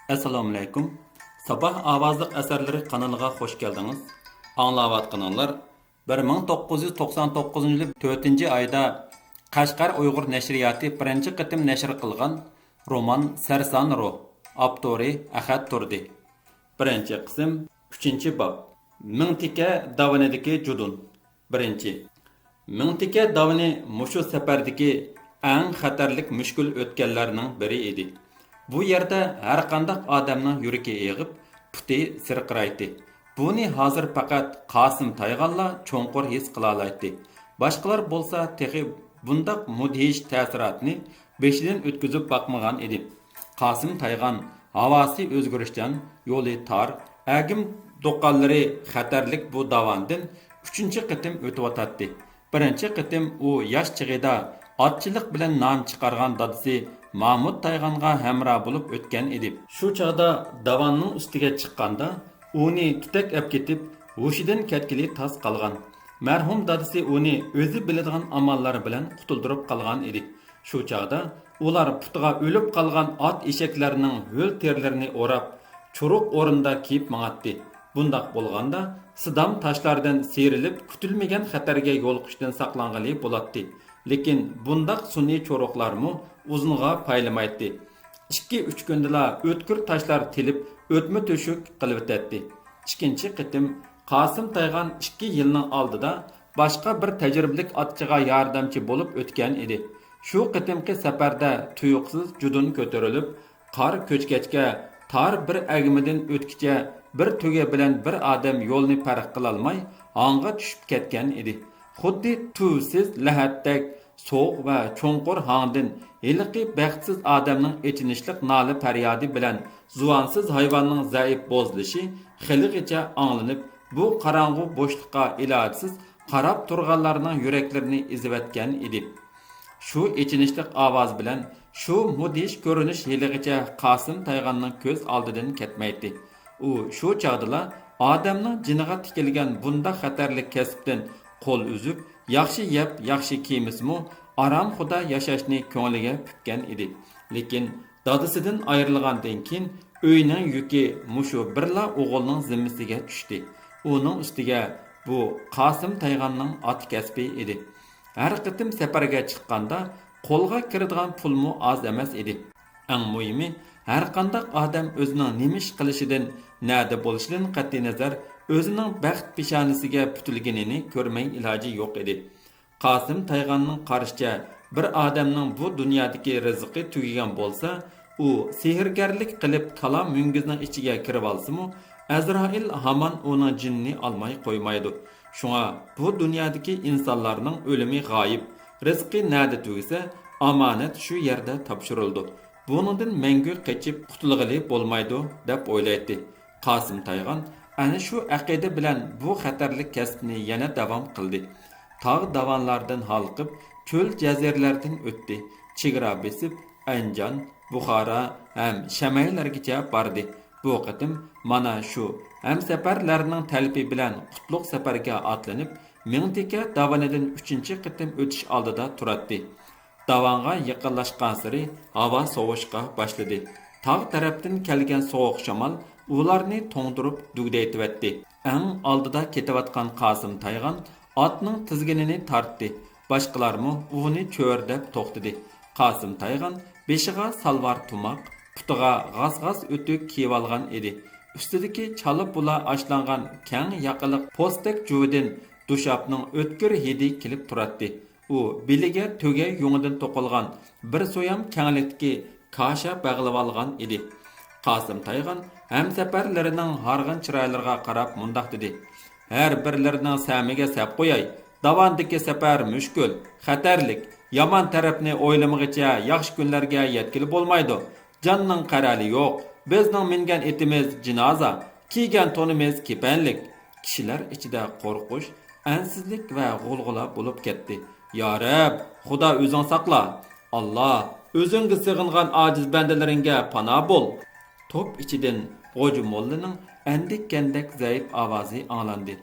Assalomu alaykum. Sabah ovozliq asarlari kanaliga xush keldiniz. Anglayotganlar 1999-yil 4-oyda Qashqar Uyg'ur nashriyoti birinchi qitim nashr qilgan roman Sarson Ruh, avtori Ahad Turdi. Birinchi qism 3-bob. Mingtika davanidagi judun. Birinchi. Mingtika davani mushu safardagi eng xatarlik mushkul o'tganlarning biri edi. Bu yerda har qanday odamning yuragi eg'ib, puti sirqiraydi. Buni hozir faqat Qosim Tayğanla cho'nqur his qila oladi. Boshqalar bo'lsa texi bundaq mudhish ta'sirotni beshidan o'tkazib boqmagan edi. Qosim Tayğan havosi o'zgarishdan yo'li tor, agim do'qonlari xatarlik bu davondan 3-qitim o'tib. Birinchi qitim u yosh chig'ida otchilik bilan nom chiqargan dadisi Mahmud Tayğanға hamroh bo'lib o'tgan edi. Shu chaqda davonning ustiga chiqqanda uni tutak ap ketib, hushidan ketgili tas qolgan. Marhum dadisi uni o'zi biladigan amallar bilan qutuldirib qolgan edi. Shu chaqda ular putiga o'lib qolgan ot eshaklarning ho'l terlarini o'rab, churuq o'rinda kiyib mang'atdi. Bundaq bo'lganda sidam tashlardan serilib, kutilmagan xatarga yo'liqishdan saqlangali bo'ladi. Lekin bundaq sun'iy cho'roqlarmi uzunga paylamaydi. 2-3 kundala o'tkir tashlar tilib, o'tma to'shuk qilib o'tadi. Ikkinchi qitim Qosim Tayğan 2 yilning oldida boshqa bir tajribalik otchiga yordamchi bo'lib o'tgan edi. Shu qitimki safarda tuyuqsiz judun ko'tarilib, qor ko'chgachga tar bir agimidan o'tkicha bir tuga bilan bir odam yo'lni farq qila olmay, hongga tushib ketgan edi. Xuddi tuvsiz lahatdak soğuk ve çoğunqur hangdin heliqi baxtsiz adamning echinishliq noli faryodi bilan zuvansız hayvanning zaif bozilishi xiligicha anglanib, bu qarang'u bo'shliqqa ilojsiz qarab turganlarning yuraklarini izivatgan edi. Shu echinishliq ovoz bilan shu mudhish ko'rinish heligicha Qosim Tayğanning ko'z oldidan ketmaydi. U shu chaqdala odamning jiniga tikilgan bunda xatarlik kasbdan qo'l uzib, yaxshi yeb, yaxshi kiymismi, aram xudo yashashni ko'ngliga pukkan edi. Lekin dadasidan ayrilgandan keyin uyning yuki mushu birla o'g'ilning zimmasiga tushdi. Uning ustiga bu Qosim Tayğanning ot kasbi edi. Har qitim safarga chiqqanda qo'lga kiradigan pulmu oz emas edi. Eng muhimi, har qanday odam o'zining nima ish qilishidan, nada bo'lishidan qat'iy nazar o'zining baxt peshonasiga putilganini ko'rmay iloji yo'q edi. Qosim Tayğanning qarashicha, bir odamning bu dunyodagi rizqi tugagan bo'lsa, u sehrgarlik qilib kalom mungizning ichiga kirib olsa-mu, Azroil hamon uning jinnini olmay qo'ymaydi. Shunga bu dunyodagi insonlarning o'limi g'oyib, rizqi nada tugasa, omonat shu yerda topshirildi. Buningdan mangu qochib qutulg'ili bo'lmaydi deb o'ylaydi. Qosim Tayğan ana shu aqida bilan bu xatarlik kasbni yana davom qildi. Tog' davonlardan halqib, cho'l jazirlardan o'tdi. Chegara besib, Anjan, Buxoro ham Shamaylargacha bordi. Bu qitim mana shu ham safarlarning talbi bilan qutlug' safarga otlanib, Mingtika davonidan 3-qitim o'tish oldida turadi. Davonga yaqinlashgan sari havo sovishga boshladi. Tog' tarafdan kelgan sovuq shamol ularni to'ngdirib dugdaytibdi. Eng oldida ketayotgan Qosim Tayğan otning tizginini tortdi. Boshqalarmi uni cho'rdab to'xtadi. Qosim Tayğan beshiga salvar tumoq, putiga g'az-g'az o'tik kiyib olgan edi. Ustidagi chalib bula ashlangan keng yaqiliq postek juvidin dushapning o'tkir hidi kelib turadi. U biliga to'ga yungidan to'qilgan bir so'yam kenglikdagi kasha bog'lab olgan edi. Qosim Tayğan hem seferlerining harg'in chiroylariga qarab mundaq dedi. Her birlarining samiga sap qo'yay. Davondagi safar mushkul, xatarlik, yomon tarafni o'ylamag'icha yaxshi kunlarga yetkilib bo'lmaydi. Jonning qarali yo'q. Bizning mingan etimiz jinoza, kiygan tonimiz kepanlik. Kishilar ichida qo'rqish, ansizlik va g'ulg'ula bo'lib ketdi. Ya Rab, Xudo o'zing saqla. Alloh, o'zingga sig'ingan ojiz bandalaringga panoh bo'l. Top ichidan G'o'ji Mollaning andik-kandak zaif ovozi anglandi.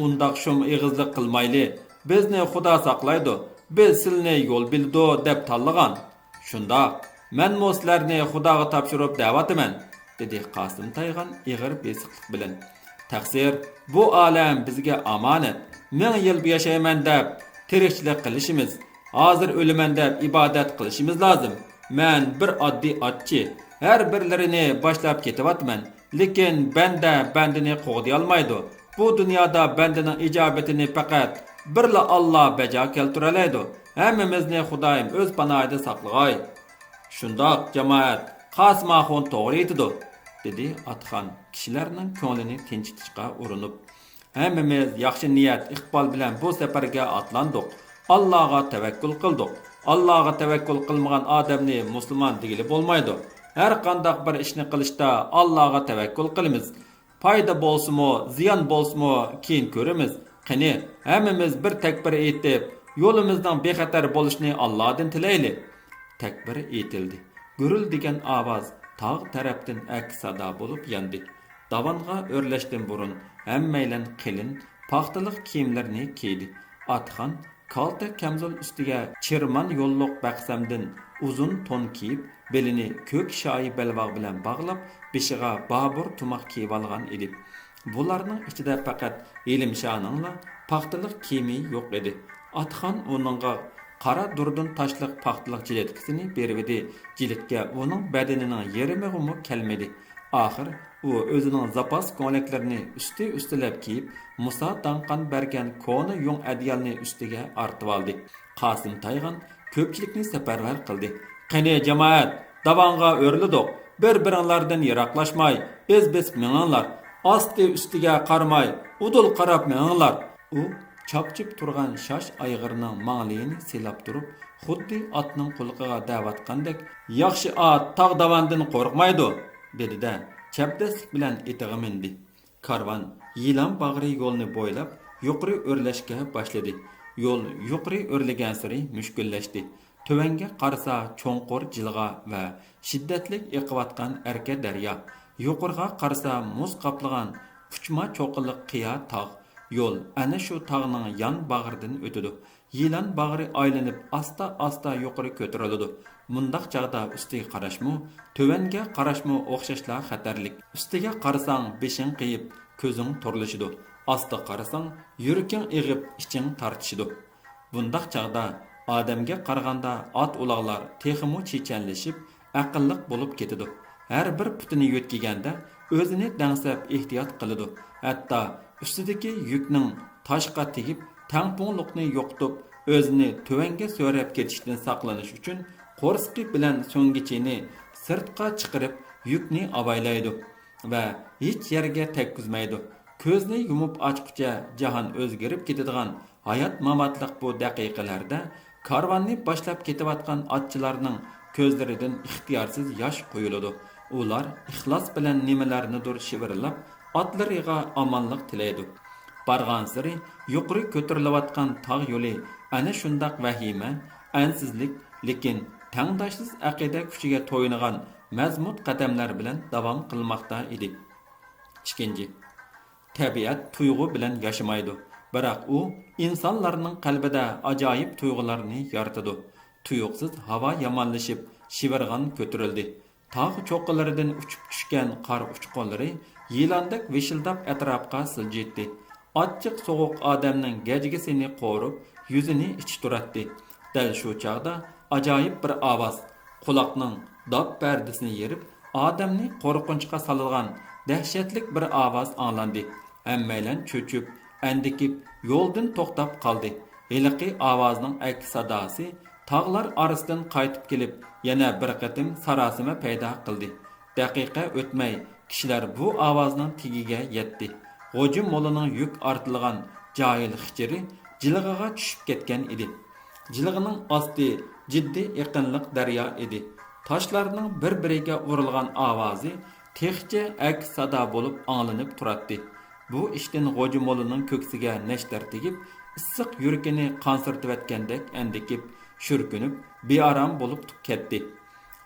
Undaq shum ig'izlik qilmayli. Bizni Xudo saqlaydi. Biz silni yo'l bildi deb tanlagan. Shunda men sizlarni Xudoga topshirib da'vataman. dedi Qasım Taygan ig'ir besiqlik bilan. Taqsir, bu alam bizga amonat. 1000 yil yaşayman deb tirikchilik qilishimiz, hozir o'laman deb ibodat qilishimiz lozim. Men bir oddiy otchi, har birlarini boshlab ketyapman. Lekin banda bandini qo'g'day olmaydi. Bu dunyoda bandaning ijobatini faqat birla Alloh bajo keltira oladi. Hammamizni Xudoyim o'z panohida saqlag'ay. Shundoq jamoat, Qasmaxon to'g'ri aytdi, dedi Atxon kishilarning ko'nglini tinchitishga urinib. Hammamiz yaxshi niyat, iqbol bilan bu safarga atlandik. Allohga tavakkul qildik. Allohga tavakkul qilmagan odamni musulmon degili bo'lmaydi. Har qanday bir ishni qilishda Allohga tavakkul qilamiz. Foyda bo'lsa-mo, ziyon bo'lsa-mo, keyin ko'ramiz. Qani, hammamiz bir takbir aytib, yo'limizdan bexatar bo'lishni Allohdan tilaylik. Takbir aytildi. Gurul degan ovoz tog' tarafdan aks sado bo'lib yandi. Davonga o'rlashdan burun hammaylan qilin, paxtaliq kiyimlarni kiydi. Atxon kalta kamzul ustiga chirman yo'lliq baqsamdan uzun to'n kiyib, belini ko'k shoyi belbog' bilan bog'lab, beshiga babur tumoq kiyib olgan edi. Bularning ichida faqat Elimshaningla paxtaliq kiyimi yo'q edi. Atxon uningga qara durdun taşlıq paxtaliq jiletkisini beribdi. Jiletga uning badanining yarimiga kelmedi. Axir u o'zining zapas ko'ylaklarni üstilab kiyib, Musa danqan bergan ko'na yung adyalni ustiga artib oldi. Qasım Taygan ko'pchilikni safarbar qildi. Qani jamoat, davonga o'rlidik. Bir-biringlardan yiroqlashmay, biz meninglar. Asti ustiga qarmay, udul qarab meninglar. U chapchib turgan shosh ayg'irning manglayini silab turib, xuddi otning qulqiga da'vatgandek, "Yaxshi ot tog' davandan qo'rqmaydi", dedi-da, chapdaslik bilan etiga mindi. Karvan Yilan bag'ri yo'lni bo'ylab yuqori o'rlashga boshladi. Yo'l yuqori o'rlagan sari mushkullashdi. Tövenge qarasa cho'nqur jilg'a va shiddatli eqiyotgan erka daryo. Yuqorga qarasa muz qaplagan puchma cho'qiliq qiya tog'. Yo'l ana shu tog'ning yan bag'ridan o'tadi. Yilan bag'ri aylanib asta yuqori ko'tariladi. Mundaq chaqda ustiga qarashmu, tövenge qarashmu o'xshashla xatarlik. Ustiga qarasang beshing qiyib, ko'zing torlashidi. Asta qarasang yuraking ig'ib, iching tortishidi. Bundaq chaqda odamga qaraganda ot uloqlar texmu chechanlashib, aqlliq bo'lib ketadi. Har bir putini yo'tkiganda o'zini dangsab ehtiyot qiladi. Hatto ustidagi yukning toshqa tegib, tangpungliqni yo'qitib, o'zini tövenge so'rab ketishdan saqlanish uchun qo'rsqi bilan so'ngichini sirtqa chiqarib yukni avaylaydi va hech yerga tekkizmaydi. Ko'zni yumib ochqicha jahon o'zgarib ketadigan hayot mamatliq bu daqiqalarda karvanni boshlab ketayotgan otchilarning ko'zlaridan ixtiyorsiz yosh quyiladi. Ular ixlos bilan nimalarnidir shivirlab, otlariga omonlik tilaydi. Bargan sari yuqori ko'tarilayotgan tog' yo'li ana shundaq vahima, ansizlik, lekin tangdoshsiz aqida kuchiga to'yingan mazmut qadamlar bilan davom qilmoqda edi. Ikkinchi, tabiat tuyg'u bilan yashamaydi. Biroq u insonlarning qalbida ajoyib tuyg'ularni yaratadi. Tuyuqsiz havo yomonlashib, shivirg'an ko'tarildi. Tog' cho'qqilaridan uchib tushgan qor uchqunlari yilandek vishildab atrofga siljitdi. Ochiq sovuq odamning gajigisini qo'rib, yuzini ichturatdi. Dal shu chaqda ajoyib bir ovoz, quloqning dop pardasini yerib, odamni qo'rqinchga solgan dahshatlik bir ovoz anglandi. Hammaylan cho'chib, andikib, yo'ldan to'xtab qoldi. Heliqi ovozning aks sadosi tog'lar orasidan qaytib kelib, yana bir qatim sarosima paydo qildi. Daqiqa o'tmay, kishilar bu ovozning tigiga yetdi. G'o'ji mo'lining yuk ortilgan joyil xichiri jilg'iga tushib ketgan edi. Jilg'ining osti jiddiy yaqinliq daryo edi. Toshlarning bir-biriga urilgan ovozi texcha aks sado bo'lib anglanib turardi. Bu ishdan g'o'ji mo'lining ko'ksiga nashtar tegib, issiq yurakini qansirtayotgandek andikib, shurkunib, bearam bo'lib ketdi.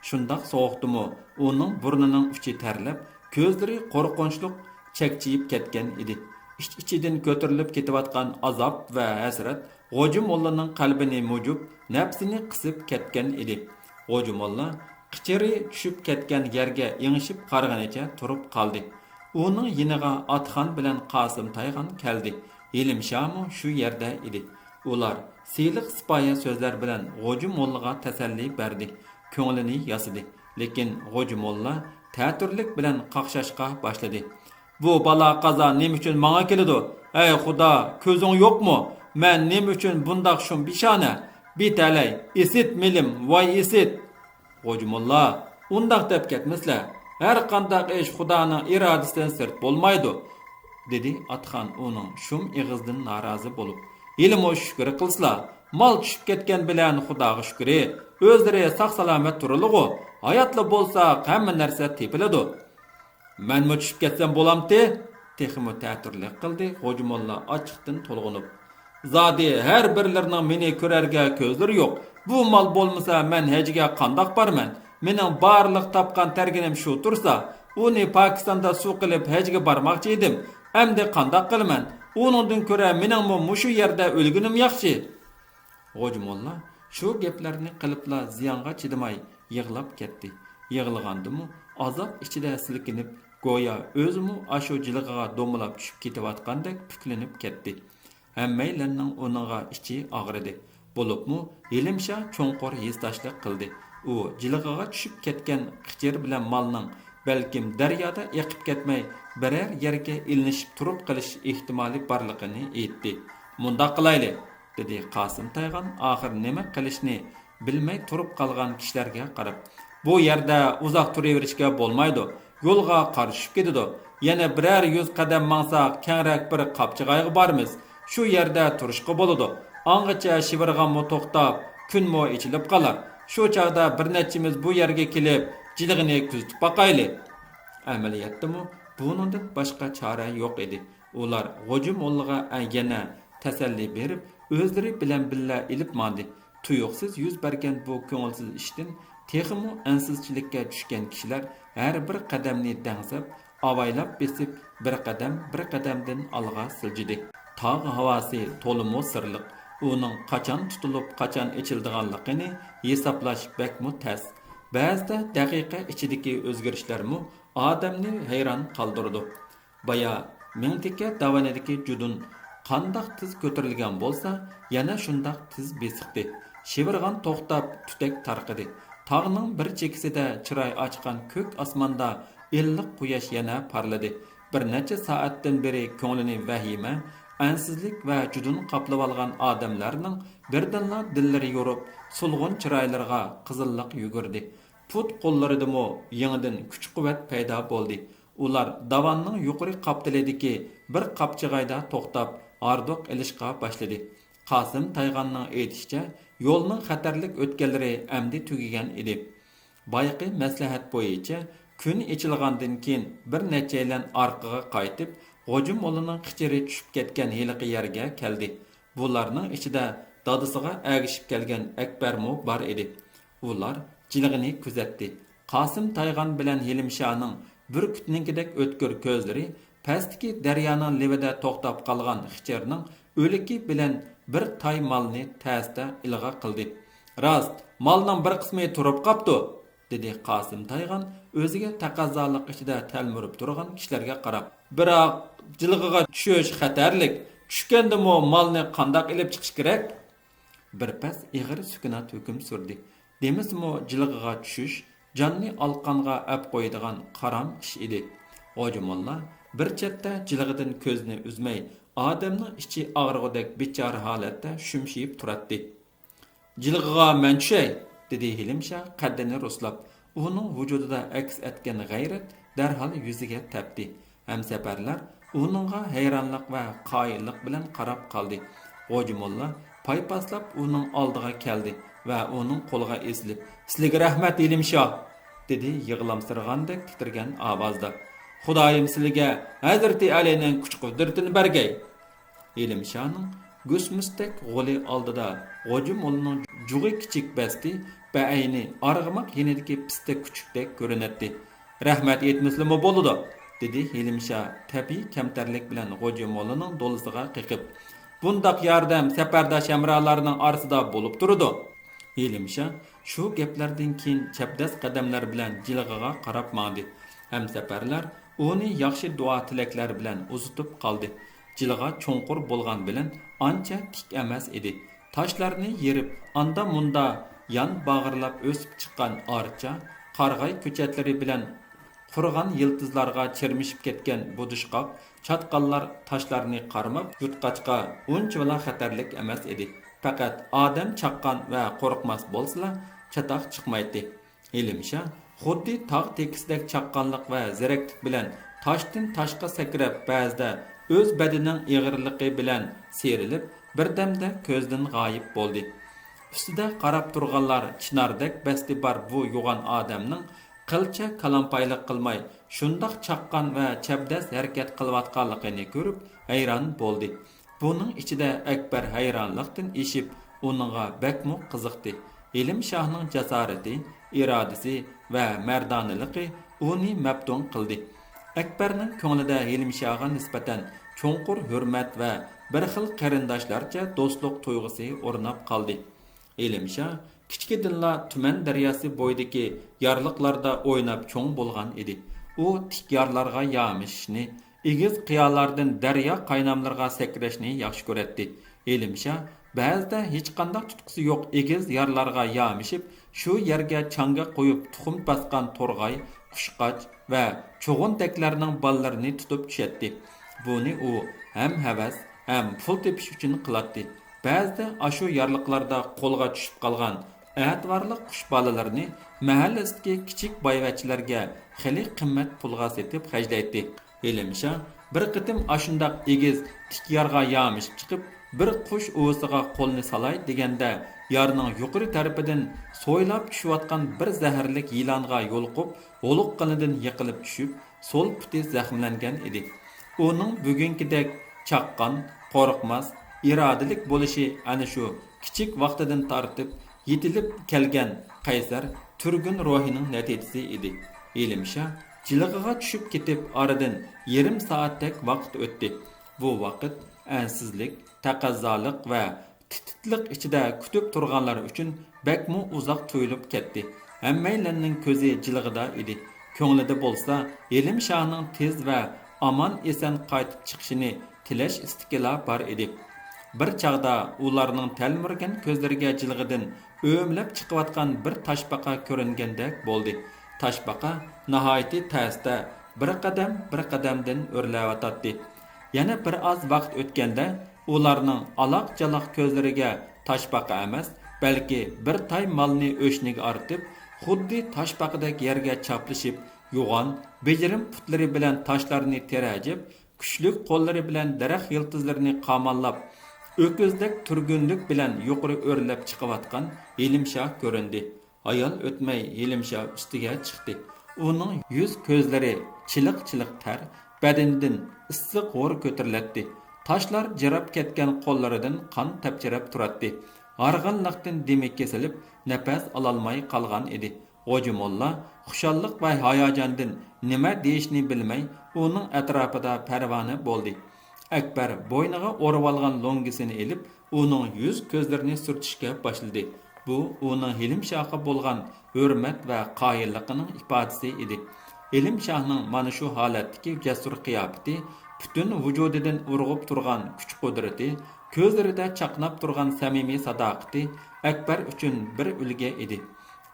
Shundoq sovuqdimi, uning burnining uchi tarlab, ko'zlari qo'rqinchliq chakchiyib ketgan edi. İç-içidan ko'tarilib ketayotgan azob va hasrat g'o'ji mollaning qalbini mujib, nafsini qisib ketgan edi. G'o'ji molla qichiri tushib ketgan yerga engishib qarag'anicha turib qoldi. Uning yiniga Atxon bilan Qosim Taygan keldi. Ilimshamu shu yerda edi. Ular siyliq sipoya so'zlar bilan G'oji mollaga tasalli berdi. Ko'nglini yasidi. Lekin G'oji molla ta'turlik bilan qaqshashqa boshladi. Bu bala qaza nima uchun menga keladi? Ey Xudo, ko'zing yo'qmi? Men nima uchun bundaq shum bishona? Bitalay, isit milim, voy isit. G'oji molla, undaq deb ketmaslar. Her qandaq ish Xudoning irodasidan sirt bo'lmaydi, dedi Atxon uning shum ig'izdan norozi bo'lib. Ilm o shukr qilslar, mol tushib ketgan bilan Xudoga shukri, o'zlari sog' salomat turiligi, hayotli bo'lsa hamma narsa tepiladi. Men mo tushib ketsam bo'lamti? Texmo ta'turlik qildi G'oji molla ochiqdan to'lg'inib. Zodi her birlarining meni ko'rarga ko'zlari yo'q. Bu mol bo'lmasa men hajiga qandoq borman? Mening barliq topgan terginim shu tursa, uni Pokistonda suv qilib hajga bormoqchi edim. Endi qandoq qilaman? Uningdan ko'ra mening mushu yerda o'lgunim yaxshi. G'oji molla shu gaplarni qilibla ziyonga chidamay yig'lab ketdi. Yig'lagandimi, azob ichida silkinib, go'yo o'zimi ashu jilig'iga do'milab tushib ketayotgandek puklanib ketdi. Hammaylarning uninga ichi og'ridi. Bo'libmi, Ilimsha cho'nqur yestashlik qildi. U jilig'iga tushib ketgan qichir bilan molning balkim daryoda eqib ketmay birer yerga ilinishib turib qilish ehtimoli borligini aytdi. Mundaq qilayli, dedi Qosim Taygan oxir nima qilishni bilmay turib qolgan kishilarga qarab. Bu yerda uzoq turaverishga bo'lmaydi. Yo'lga qarishib ketadi. Yana birer 100 qadam mansaq kengroq bir qapchig'ayga bormiz. Shu yerda turishqa bo'ladi. Angacha shivirg'anmi to'xtab, kunmo ichilib qolar. Shu chaqda bir nechimiz bu yerga kelib, jilig'ini kuzatib boqayli. Amaliyotdami, buningdan boshqa chora yo'q edi. Ular G'oji mollaga yana tasalli berib, o'zlari bilan billa ilib mandi. Tuyuqsiz yuz bergan bu ko'ngilsiz ishdan texmi ansizchilikka tushgan kishilar har bir qadamni dangsab, avaylab besib, bir qadamdan olg'a siljidi. Tog' havosi to'limi sirliq. Uning qachon tutilib, qachon ichildiganligini hisoblash bekmi tas. Ba'zida daqiqa ichidagi o'zgarishlarmi odamni hayron qoldirdi. Baya mingtika davanidagi judun qandoq tiz ko'tarilgan bo'lsa, yana shundoq tiz besiqdi. Shivirg'an to'xtab tutak tarqidi. Tog'ning bir chekisida chiroy ochgan ko'k osmonda illiq quyosh yana parladi. Bir necha soatdan beri ko'nglini vahima, ansizlik va judun qoplab olgan odamlarning birdanla dillari yorib, sulg'un chiroylarga qizillik yugurdi. Put qo'llaridami yangidan kuch-quvvat paydo bo'ldi. Ular davanning yuqori qaptilidagi bir qapchig'ayda to'xtab, ardoq ilishqa boshladi. Qosim Tayganning aytishicha, yo'lning xatarlik o'tganlari amdi tugagan edi. Bayqi maslahat bo'yicha kun ichilgandan keyin bir nechalan orqaga qaytib, G'oji mollaning qichiri tushib ketgan heliqi yerga keldi. Bularning ichida dadisiga agishib kelgan Akbarmo bor edi. Ular jilig'ini kuzatdi. Qosim Taygan bilan Hilimshaning bir kutninkidek o'tkir ko'zlari pastki daryoning levida to'xtab qolgan qichirning o'liki bilan bir tay molni tasda ilg'a qildi. Rost, molning bir qismi turib qopti, dedi Qosim Taygan o'ziga taqozolik ichida talmurib turgan kishilarga qarab. Biroq jilig'iga tushish xatarlik. Tushgandimi molni qandoq ilib chiqish kerak? Bir pas ig'ir sukunat hukm surdi. Demismi jilig'iga tushish jonni alqonga ap qo'yadigan qaram ish edi. G'oji molla bir chetda jilig'idan ko'zni uzmay, odamning ichi og'rig'idek bechora holatda shumshiyib turadi. Jilig'iga men tushay, dedi Hilimsha qaddini ruslab. Uning vujudida aks etgan g'ayrat darhol yuziga tepdi. Hamsafarlar uningga hayronlik va qoyillik bilan qarab qoldi. G'oji molla paypaslab uning oldiga keldi va uning qo'liga esilib, "Sizlarga rahmat Hilimsha", dedi yig'lamsirgandek titrgan ovozda. "Xudoyim sizlarga Hazrati Alining kuch-qudratini bergay." Hilimshaning gusmustek g'oli oldida G'oji mollaning jug'i kichik basti bayni arg'amoq yenidagi pista kuchukdek ko'rinadi. "Rahmat etmaslimi bo'ladi", dedi Hilimsha tabiiy kamtarlik bilan G'oji mollaning dolisiga qiqib. "Bundaq yordam safardosh hamrohlarning orasida bo'lib turdi. Elimşa shu gaplardan keyin chapdas qadamlar bilan jilg'iga qarab mandi. Hamsafarlar uni yaxshi duo tilaklar bilan uzitib qoldi. Jilg'a cho'nqur bo'lgan bilan ancha tik emas edi. Toshlarni yerib, anda munda yan bag'irlab o'sib chiqqan archa, qarg'ay ko'chatlari bilan qurg'an yıldızlarga çirmishib ketgan budishqoq chatqonlar toshlarni qarmab yutqachqa unchalar xatarlik emas edi. Faqat odam chaqqan va qo'rqmas bo'lsa, chatoq chiqmaydi. Elimsha xuddi tog' tekisidek chaqqanlik va ziraklik bilan toshdan toshga sakrab, ba'zida o'z badanining ig'irligi bilan serilib, birdamda ko'zdan g'oyib bo'ldi. Ustida qarab turganlar chinardek basti bor bu yo'g'on odamning qilcha kalampaylik qilmay shundoq chaqqan va chabdas harakat qilayotganligini ko'rib hayron bo'ldi. Buning ichida Akbar hayronlikdan eshib uningga bakmu qiziqdi. Ilm shohning jasorati, irodasi va mardonaligi uni maftun qildi. Akbarning ko'nglida Ilm shohga nisbatan cho'nqur hurmat va bir xil qarindoshlarcha do'stlik tuyg'usi o'rnab qoldi. Elimsha kichkidilla tuman daryosi bo'yidagi yarliqlarda o'ynab cho'ng bo'lgan edi. U tik yarlarga yamishni, egiz qiyolardan daryo qaynamlarga sakrashni yaxshi ko'radi. Elimsha ba'zida hech qanday tutqusi yo'q egiz yarlarga yamishib, shu yerga changa qo'yib tuxum basgan to'rg'ay, qushqoch va cho'g'ondaklarning ballarini tutib tushadi. Buni u ham havas, ham pul tepish uchun qiladi. Ba'zida ashu yarliqlarda qo'lga tushib qolgan ətvarlıq qush balalarini mahallasidagi kichik boyvachchilarga xili qimmat pulga setib xajlaydi. Elimsha bir qitim ashundaq egiz tik yarga yamishib chiqib, bir qush o'visiga qo'lni salay deganda yarning yuqori tarafidan so'ylab tushayotgan bir zaharlik yilonga yo'liqib, o'liq qinidan yiqilib tushib, so'l puti zaxmlangan edi. Uning bugünkidek chaqqan, qo'rqmas, irodalik bo'lishi ana shu kichik vaqtidan tortib yetilib kelgan qaysar turgun ruhining natijasi edi. Elimsha jilg'iga tushib ketib, oradan yarim soatdek vaqt o'tdi. Bu vaqt ansizlik, taqozolik va tititlik ichida kutib turganlar uchun bakmu uzoq tuyulib ketdi. Hammalarning ko'zi jilg'ida edi. Ko'nglida bo'lsa, Elimshaning tez va aman eson qaytib chiqishini tilash istikla bor edi. Bir chaqda ularning talmirgan ko'zlariga jilg'idan o'mlab chiqayotgan bir toshbaqa ko'ringandek bo'ldi. Toshbaqa nihoyatda tasda bir qadamdan o'rlayotdi. Yana bir oz vaqt o'tganda ularning aloq-jaloq ko'zlariga toshbaqa emas, balki bir tay molni o'shniga ortib, xuddi toshbaqadek yerga chaplashib, yo'g'on, bejirim putlari bilan toshlarni terajib, kuchli qo'llari bilan daraxt yiltizlarini qamallab, o'kizdek turgunlik bilan yuqori o'rlab chiqayotgan Elimsha ko'rindi. Ayol o'tmay Elimsha ustiga chiqdi. Uning yuz ko'zlari chiliq-chiliq tar, badanidan issiq g'o'r ko'tariladi. Toshlar jirab ketgan qo'llaridan qon tapchirab turadi. Arg'anliqdan demi kesilib, nafas ololmay qolgan edi. G'o'jimolla xushalliq va hayajondan nima deyishni bilmay, uning atrofida parvona bo'ldi. Akbar bo'yniga o'rib olgan lo'ngisini elib, uning yuz ko'zlarini surtishga boshladi. Bu uning Elimshaga bo'lgan hurmat va qoyilligining ifodasi edi. Elimshaning mana shu holatdagi jasur qiyofati, butun vujudidan urg'ib turgan kuch-qudrati, ko'zlarida chaqnab turgan samimiy sadoqati Akbar uchun bir ulga edi.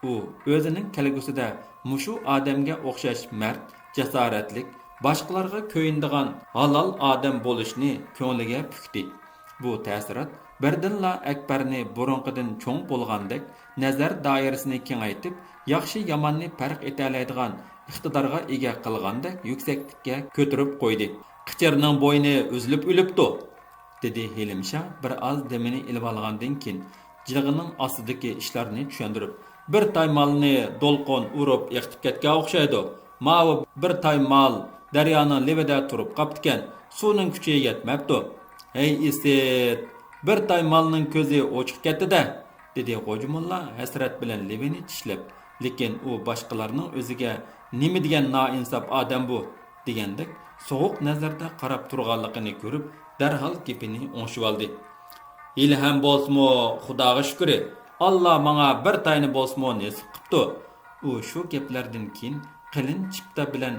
U o'zining kelgusida mushu odamga o'xshash mard, jasoratlik, boshqalarga ko'yindigan halol odam bo'lishni ko'ngliga pukdi. Bu ta'sirot birdinla Akbarni burunqidan cho'ng bo'lgandek nazar doirasini kengaytib, yaxshi yomonni farq eta oladigan iqtidorga ega qilgandek yuksaklikka ko'tarib qo'ydi. Qichirning bo'yni uzilib o'libdi, dedi Elimsha bir oz demini ilib olgandan keyin jilg'ining ostidagi ishlarni tushuntirib, bir tay molni do'lqon urib yiqitib ketgan o'xshaydi. Mavi bir tay mol daryoning levida turib qoptikan, suvning kuchi yetmabdi. Ey isit, bir tay molning ko'zi ochiq ketdi-da, dedi G'o'jimolla hasrat bilan levini tishlab. Lekin u boshqalarning o'ziga nima degan noinsof odam bu degandek sovuq nazarda qarab turganligini ko'rib, darhol gapini o'ngshib oldi. Ilham bo'lsimi, Xudoga shukr. Allah bana bir tayını bolsmu nesip qıptı. U şu geplerden keyin qılın chipta bilan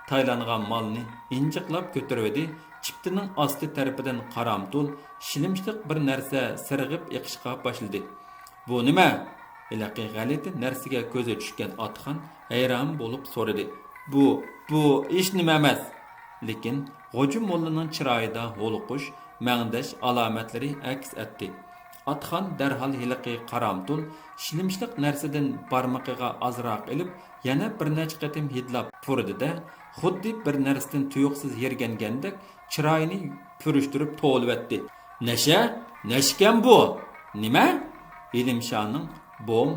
taylangan malni injiqlab ko'taribdi. Chiptining asti tarafidan qaramtul, shilimchiq bir narsa sirg'ib iqishqa boshladi. Bu nima? Ilaqi g'alati narsaga ko'zi tushgan Atxon hayron bo'lib so'radi. Bu ish nima emas? Lekin Xo'ja mollaning chiroyida g'o'liqish, mangdash alomatlari aks etdi. Atxon darhol hiliqi qaramtul, shilimchiq narsadan barmoqiga azroq ilib, yana bir necha qatim hidlab purdi-da, xuddi bir narsadan tuyuqsiz yergangandek chiroyini purishtirib to'lvatdi. Nashkan bu? Nima? Ilimshoning bom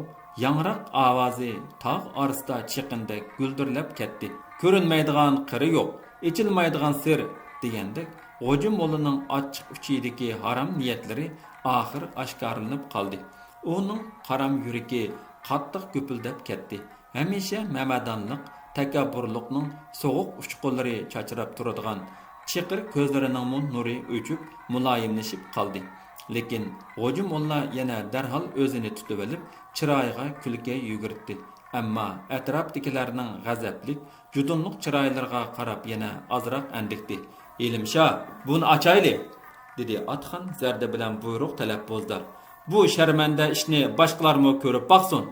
yangroq ovozi tog' orasida chiqindek guldirlab ketdi. Ko'rinmaydigan qiri yo'q, ichilmaydigan sir degandek Xo'ja mollaning ochiq uchidagi harom niyatlari oxir oshkorlanib qoldi. Uning qaram yuragi qattiq ko'pildab ketdi. Hamisha mamadonlik, takabburlikning sovuq uchqunlari chachrab turadigan chiqir ko'zlarining nuri o'chib, muloyimlashib qoldi. Lekin Xo'ja molla yana darhol o'zini tutib olib, chiroyiga kulga yugurtdi. Ammo atrofdagilarning g'azablik, judunliq chiroylariga qarab yana ozroq andikdi. "Ilimsho, buni ochayli", dedi Atxon zarda bilan buyruq talab bo'zdi. "Bu sharmanda ishni boshqalarmi ko'rib baqsin."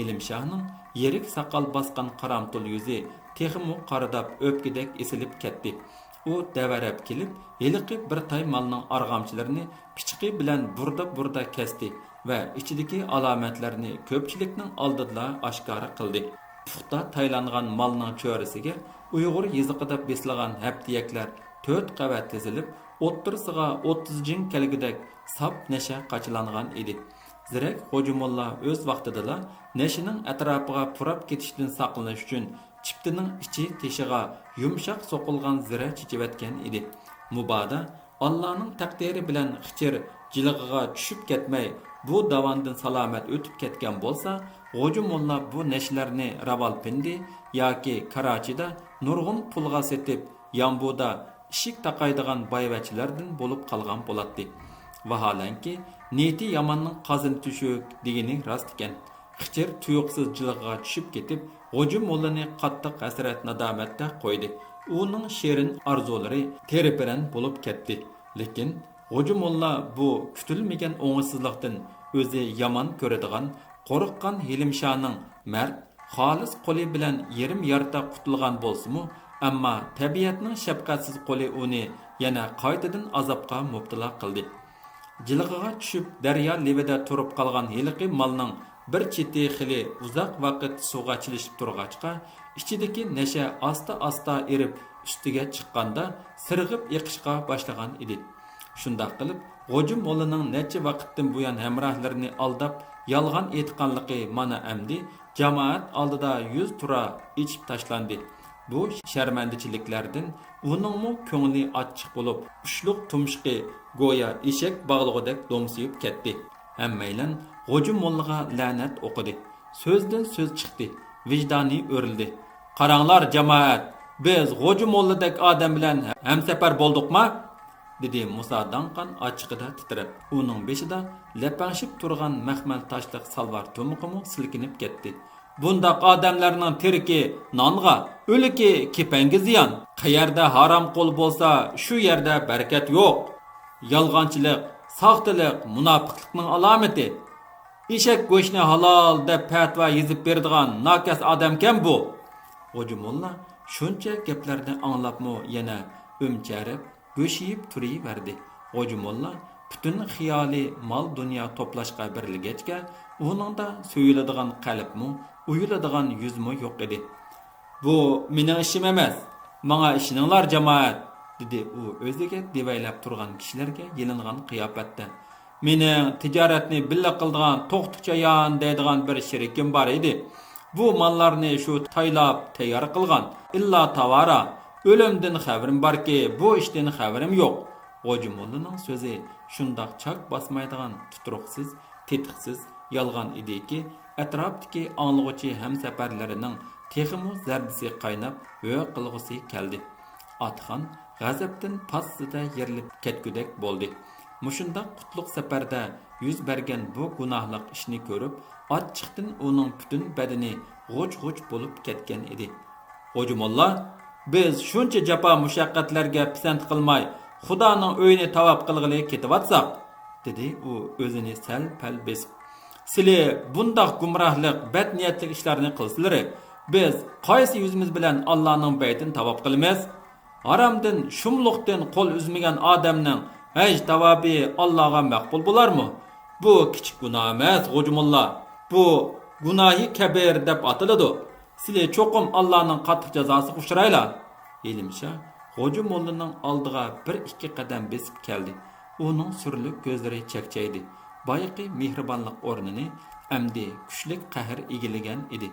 Ilimshoning yerik soqol bosgan qaramtul yuzi texmu qaradab o'pkidek esilib ketdi. U davarab kelib, heliqi bir tay malning arg'amchilarini pichiqi bilan burda kesdi va ichidagi alomatlarni ko'pchilikning oldida oshkora qildi. Puxta taylangan malning cho'risiga Uyg'ur yiziqida besilgan haptiyaklar 4 qavat tizilib, o'ttirsiga 30 jin kelgidek sap nasha qachilangan edi. Zirak Xo'ja molla o'z vaqtida nashining atrofiga purab ketishdan saqlanish uchun chiptining ichi teshiga yumshoq so'qilgan zira chichivatgan edi. Mubodo Allohning taqdiri bilan xichir jilig'iga tushib ketmay, bu davondan salomat o'tib ketgan bo'lsa, Xo'ja molla bu nashlarni Ravalpindi yoki Karachi'da nurg'un pulga setib, Yambuda ishik taqaydigan boyvachilardan bo'lib qolgan bo'ladi. Vaholanki, niyati yomonning qazin tushuk degani rost ekan. Xichir tuyuqsiz jilig'iga tushib ketib, Xo'ja mollani qattiq hasrat nadomatda qo'ydi. Uning shirin orzulari terpiran bo'lib ketdi. Lekin Xo'ja molla bu kutilmagan o'ng'isizlikdan o'zi yomon ko'radigan, qo'rqqan Hilimshoning mard, xolis qo'li bilan yerim yarta qutulgan bo'lsa-mu, ammo tabiatning shafqatsiz qo'li uni yana qaytadan azobga mubtalo qildi. Jilig'iga tushib daryo levida turib qolgan heliqi malning bir cheti xili uzoq vaqt suvga chilishib turg'achqa, ichidagi nasha asta erib ustiga chiqqanda sirg'ib yiqishga boshlagan edi. Shundoq qilib, Xo'ja mollaning necha vaqtdan buyon hamrohlarini aldab, yolg'on aytganligi mana amdi jamoat oldida yuz tura ichib tashlandi. Bu sharmandichiliklardan uningmi ko'ngli ochiq bo'lib, ushluq tumshqi go'yo eshak bog'lig'idek domsiyib ketdi. Hammaylan Xo'ja mollaga la'nat o'qidi. So'zdan so'z chiqdi, vijdoni o'rildi. "Qaranglar jamoat, biz Xo'ja molladek odam bilan hamsafar bo'ldikmi?" dedi Musa Danqan ochiqida titrab. Uning beshida lapangshib turgan maxmal toshliq salvar to'miqimi silkinib ketdi. "Bundaq odamlarning terki nonga, o'liki kepanga ziyon. Qayerda harom qo'l bo'lsa, shu yerda barakat yo'q. Yolg'onchilik, soxtalik, munofiqlikning alomati. Eshak go'shtni halol deb fatvo yezib beradigan nokas odamkan bu." Xo'ja molla shuncha gaplarni anglabmi yana o'mcharib, go'shiyib turaverdi. Xo'ja molla butun xiyoli mol dunyo to'plashga berilgachga, uningda so'yiladigan qalbmi, uyuladigan yuzmi yo'q edi. "Bu mening ishim emas. Menga ishininglar jamoat", dedi u o'ziga devaylab turgan kishilarga yelingan qiyofatda. "Mening tijoratni billa qiladigan to'xtiqchayon deydigan bir sherikim bor edi. Bu mallarni shu taylab tayyor qilgan. Illa tavara. O'limdan xabarim borki, bu ishdan xabarim yo'q." Xo'ja mollaning so'zi shundoq chak bosmaydigan, tuturuqsiz, tetiqsiz yolg'on ediki, atrofdagi anglag'uchi hamsafarlarining texmu zardisi qaynab, va qilg'usi keldi. Atxon g'azabdan passida yerilib ketgudek bo'ldi. Mushunda qutluk safarda yuz bergan bu gunohlik ishni ko'rib, achchiqdan uning butun badani g'uj-g'uj bo'lib ketgan edi. Ho'jumolla, biz shuncha jafo mushaqqatlarga pisand qilmay, Xudoning uyini tavob qilg'ili ketyapsak, dedi u o'zini sal-pal besib. Sizlar bundoq gumrohlik, bad niyatli ishlarni qilsizlar, biz qaysi yuzimiz bilan Allohning baytini tavob qilamiz? Haramdan, shumluqdan qo'l uzmagan odamning haj tavobi Allohga maqbul bo'larmi? Bu kichik gunoh emas, Ho'jumolla. Bu gunohi kabir deb atiladi. Sizlar cho'qim Allohning qattiq jazosiga uchraylar. Elimsha Ho'jumollaning oldiga 1-2 qadam besib keldi. Uning surlik ko'zlari chakchaydi. Bayqi mehribonlik o'rnini amdi kuchlik qahr egillagan edi.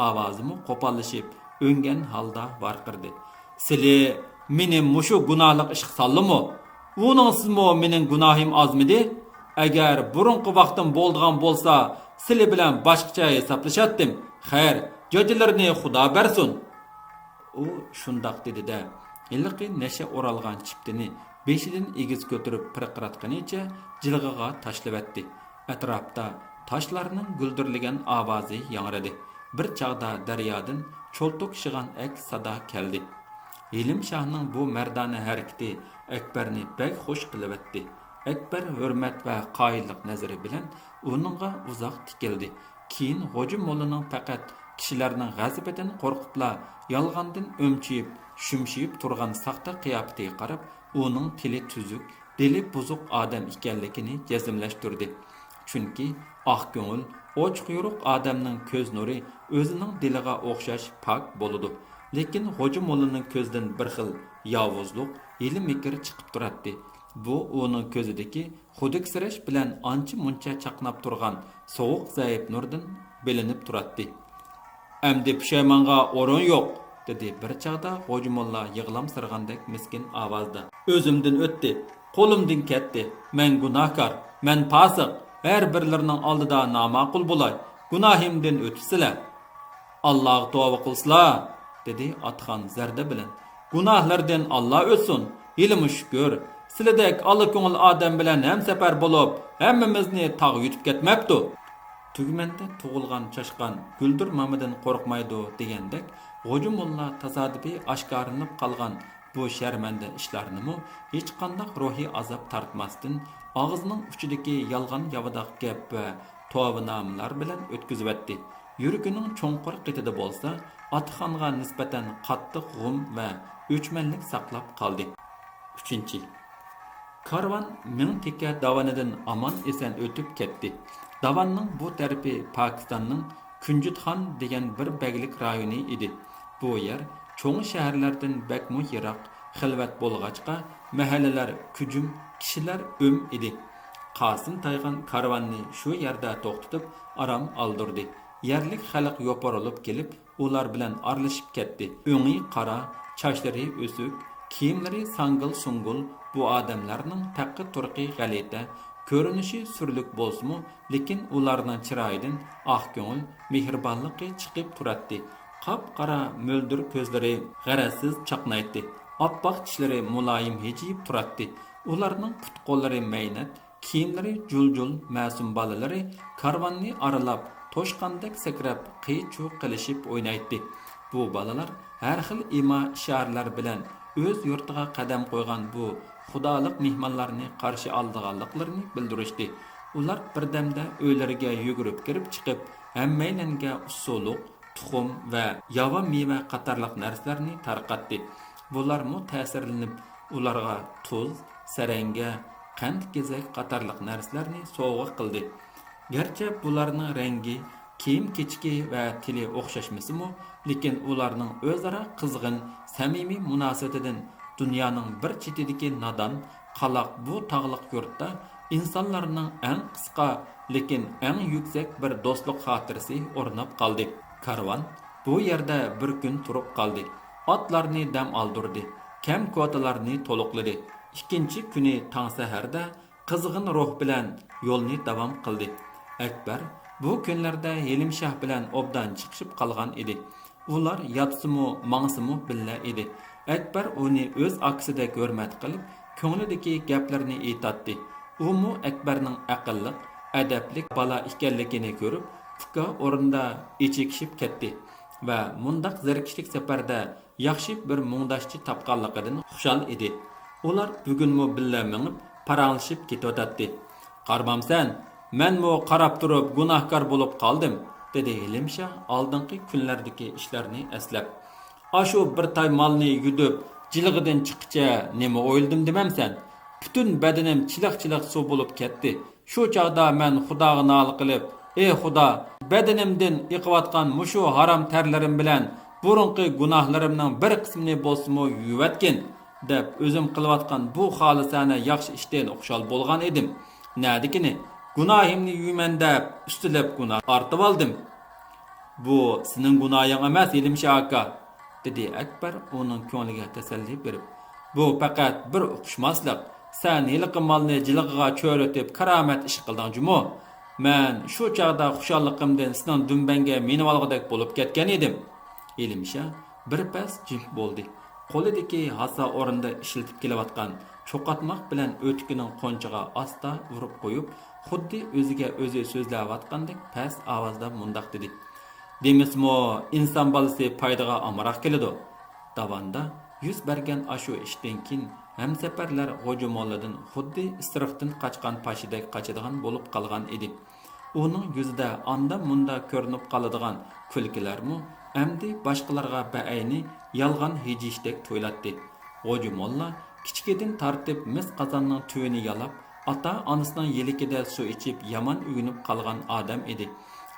Ovozimi qo'pallashib, o'ngan holda varqirdi. Sizlar meni mushu gunohlik ishga soldimi? Uning sizmi mening gunohim ozmidi? Agar burunqi vaqtim bo'ldigan bo'lsa, sizlar bilan boshqacha hisoblashatdim. Xayr, jojilarni Xudo bersin. U shundoq dedi-da, iliqi nasha o'ralgan chiptini beshidan egiz ko'tarib pirqiratganicha jilg'iga tashlavatdi. Atrofda toshlarning guldirlagan ovozi yangradi. Bir chaqda daryodan cho'ltoq shig'an aks sado keldi. Ilim Shahning bu mardona harakati Akbarni bek xush qilibdi. Akbar hurmat va qoyillik nazari bilan uningga uzoq tikildi. Keyin Ho'jumollaning faqat kishilarning g'azabidan qo'rqibla yolg'ondan o'mchiyib, shumshiyib turgan saxta qiyofatiga qarab, uning tili tuzuk, dili buzuq odam ekanligini jazmlashtirdi. Chunki oq ko'ngil, och quyruq odamning ko'z nuri o'zining diliga o'xshash pok bo'ladi. Lekin Ho'jumollaning ko'zidan bir xil yovuzlik, yili mikr chiqib turadi. Bu uning ko'zidagi xudiksirash bilan ancha-muncha chaqnab turgan sovuq zaif nurdan bilinib turadi. Amdi pushaymonga o'rin yo'q, dedi bir chaqda Ho'jumolla yig'lamsirgandek miskin ovozda. O'zimdan o'tdi, qo'limdan ketdi. Men gunohkor, men fosiq, har birlarining oldida nomaqul bo'lay. Gunohimdan o'tibsizlar. Alloh tavba qilsizlar, dedi Atxon zarda bilan. Gunohlardan Alloh o'tsin. Ilmi shukr, sizlardek Alloh ko'ngil odam bilan ham safar bo'lib, hammamizni tog' yutib ketmabdi. Tugmanda tug'ilgan chashqan Guldir Mamadan qo'rqmaydi degandek, Ho'jumolla tasodifiy oshkorinib qolgan bu sharmanda ishlarni hech qanday ruhiy azob tortmasdan og'zining uchidagi yolg'on yavadoq gap va to'vinalar bilan o'tkazibdi. Yurigining cho'nqir qitida bo'lsa, Atxonga nisbatan qattiq g'um va o'chmanlik saqlab qoldi. 3. Karvan ming tekka davanidan amon eson o'tib ketdi. Davanning bu tarafi Pokistonning Kunjutxon degan bir baglik rayoni edi. Bu yer cho'ng shaharlardan bakmu yiroq, xilvat bo'lg'achqa mahallalar kujum, kishilar edi. Qosim Taygan karvanni shu yerda to'xtatib aram oldirdi. Yerlik xalq yo'porilib kelib, ular bilan aralashib ketdi. O'ngi qora, chochlari o'suk, kiyimlari sangil-sungul bu odamlarning taqi turqi g'alita, ko'rinishi surlik bo'lsa-mu, lekin ularning chiroyidan oq ko'ngil, mehribonligi chiqib turadi. Qop-qora mo'ldir ko'zlari g'arazsiz chaqnaydi. Oppoq tishlari muloyim hijib turadi. Ularning put-qo'llari maynat, kiyimlari jul-jul, ma'sum bolalari karvonni aralab, to'shqandek sakrab, qiy-chuv qilishib o'ynaydi. Bu bolalar har xil ima-isharalar bilan o'z yurtiga qadam qo'ygan bu xudolik mehmonlarni qarshi oldiganliklarini bildirishdi. Ular birdamda uylariga yugurib kirib chiqib, hammaylanga usuluk, tuxum va yova meva qatorliq narsalarni tarqatdi. Bular ta'sirlanib, ularga tuz, saranga, qand kezak qatorliq narsalarni sovg'a qildi. Garchi bularning rangi, kiyim-kechki va tili o'xshashmasa-mu, lekin ularning o'zaro qizg'in, samimiy munosabatidan dunyoning bir chetidagi nodon, qaloq bu tog'liq yurtda insonlarning eng qisqa, lekin eng yuksak bir do'stlik xotirasi o'rnab qoldi. Karvan bu yerda bir kun turib qoldi. Otlarni dam oldirdi, kam kotalarni to'liqladi. Ikkinchi kuni tong saharda qizg'in ruh bilan yo'lni davom qildi. Akbar bu kunlarda Yelimshah bilan obdan chiqishib qolgan edi. Ular yatsimi, mang'simi billa edi. Akbar uni o'z aksidek hurmat qilib, ko'nglidagi gaplarni aytdi. Umu Akbarning aqlli, adabli bala ekanligini ko'rib, puka o'rinda echikishib ketdi va mundaq zerikishlik safarda yaxshi bir mungdashchi topganligidan xushal edi. Ular bugunmi billa minib, paranglashib ketayotdi. "Qarmamsan, menmi qarab turib gunohkor bo'lib qoldim", dedi Ilimshah oldingi kunlardagi ishlarni eslab. "Ashu bir tay malni yudib, jilg'idan chiqcha nima o'yladim demamsan? Bütün bedenim çiliq-çiliq suv bo'lib ketdi. Shu chaqda men Xudoga nol qilib, "Ey Xudo, bedenimdan iqiyotgan mushu harom terlerim bilan burunqi gunohlarimning bir qismini bo'lsa-mu yuvatgin", deb o'zim qilayotgan bu xolisana yaxshi ishdan xushal bo'lgan edim. Nadikini gunohimni yuyman deb ustilab gunoh ortib oldim. "Bu sening gunohing emas, Ilimshah aka", dedi Akbar uning ko'ngliga tasalli berib. "Bu faqat bir uqishmaslik. Sen hiliqi malni jilg'iga cho'ritib karomat ish qilding jumo. Men shu chaqda xushalliqimdan sening dumbanga menib olg'idek bo'lib ketgan edim." Ilimshah bir pas jim bo'ldi. Qo'lidagi hasa o'rinda ishiltib kelayotgan cho'qatmoq bilan o'tkining qo'nchiga asta urib qo'yib, xuddi o'ziga o'zi so'zlayotgandek past ovozda mundoq dedi: "Demismi, inson bolasi foydaga amroq keladi." Davanda yuz bergan ashu ishdan keyin hamsafarlar G'o'jamolladan xuddi isiriqdan qochgan pashidek qochadigan bo'lib qolgan edi. Uning yuzida anda munda ko'rinib qoladigan kulkilarmi endi boshqalarga baayni yolg'on hijishdek tuyulatdi. G'o'jamolla kichkidan tartib mis qozonning tuyini yalab, ota-onasining yelikida suv ichib yomon uyinib qolgan odam edi.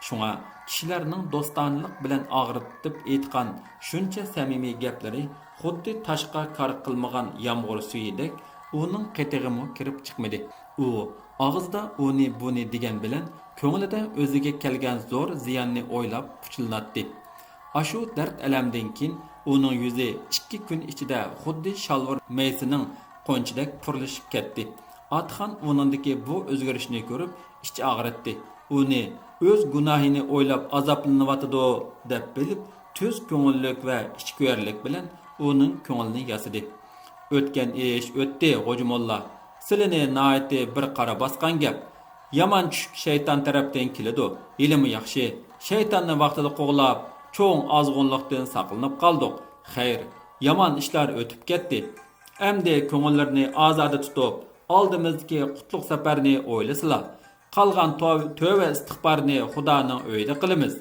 Shunga kishilarning do'stonlik bilan og'ritib aytgan shuncha samimiy gaplari xuddi toshqa kor qilmagan yomg'ir suyidek uning qitig'imi kirib chiqmadi. U og'izda uni buni degan bilan ko'nglida o'ziga kelgan zo'r ziyonni o'ylab puchillatdi. Ashu dard alamdan keyin uning yuzi 2 kun ichida xuddi shalvor maysining qo'nchidek purilishib ketdi. Atxon uningdagi bu o'zgarishni ko'rib ichi og'ritdi. Uni o'z gunohini o'ylab azoblanayotidi deb bilib, tuz ko'ngillik va ichko'rlik bilan uning ko'nglini yasidi. "O'tgan ish o'tdi, G'o'jamolla. Silini naati bir qara bosgan gap. Yomon tush shayton tarafdan keladi. Ilmi yaxshi. Shaytonni vaqtida qo'g'lab, cho'ng ozg'unlikdan saqlanib qoldik. Xayr, yomon ishlar o'tib ketdi. Endi ko'ngillarni ozoda tutib, oldimizdagi qutlug' safarni o'ylasizlar. Qolgan tövbe istig'forni Xudoning uyida qilamiz."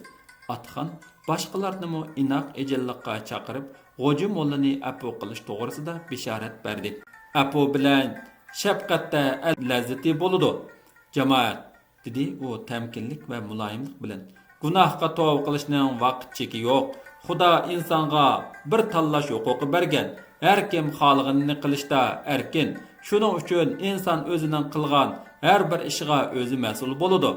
Atxon boshqalarni inoq ejillikqa chaqirib, G'o'jamollani apu qilish to'g'risida bishorat berdi. "Apu bilan shafqatda lazzati bo'ladi, jamoat", dedi u tamkinlik va muloyimlik bilan. "Gunohga tavba qilishning vaqt cheki yo'q. Xudo insonga bir tanlash huquqi bergan. Har kim xohlaganini qilishda erkin. Shuning uchun inson o'zining qilgan har bir ishiga o'zi mas'ul bo'ladi.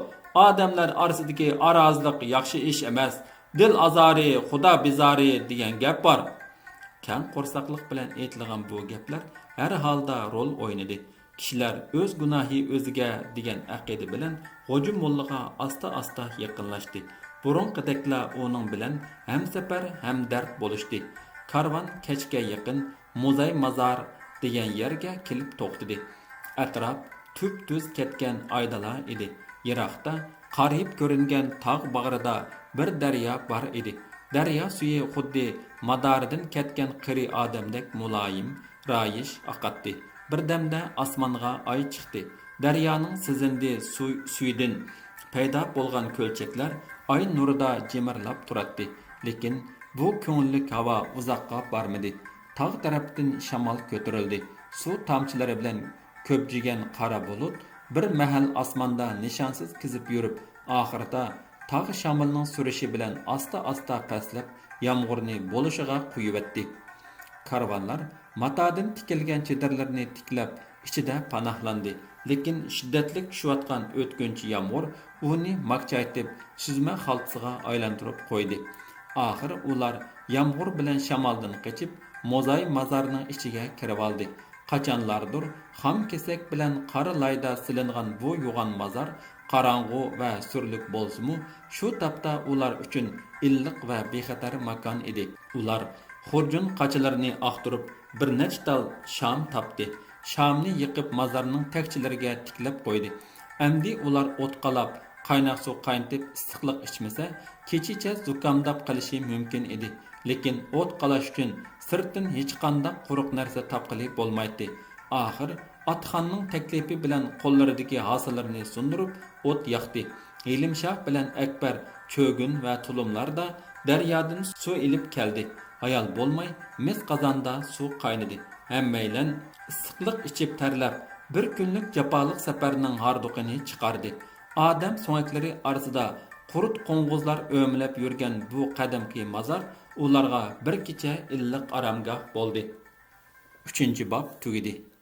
Odamlar orasidagi arazlik yaxshi ish emas. Dil azori, Xudo bizori degan gap bor." Kang qo'rsaqlik bilan aytilgan bu gaplar har holda rol o'ynadi. Kishilar o'z gunohi o'ziga degan aqida bilan G'o'jamollaga asta-asta yaqinlashdi. Burunqidekla uning bilan hamsafar hamdard bo'lishdi. Karvon kechga yaqin Muzay Mazar degan yerga kelib to'xtadi. Atrof tub-tuz ketgan aydala edi. Yiroqda qariyib ko'ringan tog' bag'rida bir daryo bor edi. Daryo suyi xuddi madoridan ketgan qiri odamdek muloyim, rayish oqatdi. Birdamda osmonga oy chiqdi. Daryoning sizindi suydan paydo bo'lgan ko'lchaklar oy nurida jimirlab turadi. Lekin bu ko'ngillik havo uzoqqa bormadi. Tog' tarafdan shamol ko'tarildi. Suv tomchilari bilan ko'pjigan qora bulut bir mahal osmonda nishonsiz kezib yurib, oxirida tog' shamolning surishi bilan asta-asta pastlab yomg'irni bo'lishiga quyuvatdi. Karvonlar matodan tikilgan chedirlarni tiklab ichida panohlandi. Lekin shiddatli tushayotgan o'tkinchi yomg'ir uni makchaytib suzma xaltasiga aylantirib qo'ydi. Oxiri ular yomg'ir bilan shamoldan qochib Muzay Mazarning ichiga kirib oldi. Qachonlardir xam kesak bilan qora layda silingan bu yo'g'on mazar qorong'u va surlik bo'lsa-mu, shu topda ular uchun illiq va bexatar makon edi. Ular xurjun qachalarini oqtirib bir nechta sham topdi. shamni yiqib mozorning takchilariga tiklab qo'ydi. Endi ular o't qalab, qaynoq suv qaynatib issiqlik ichmasa, kechicha zukamdab qilishi mumkin edi. Lekin o't qalash uchun sirtdan hech qanday quruq narsa topqili bo'lmaydi. Oxir Atxonning taklifi bilan qo'llaridagi hosillarni sundirib o't yoqdi. Ilimshah bilan Akbar cho'gun va tulumlarda daryodan suv ilib keldi. Hayal bo'lmay mis qozonda suv qaynadi. Hammaylan issiqlik ichib tarlab bir kunlik jafoliq safarning harduqini chiqardi. Odam so'ngaklari orasida qurut qo'ng'izlar o'mlab yurgan bu qadimki mozor ularga bir kecha illiq oromgoh bo'ldi. 3-bob tugidi.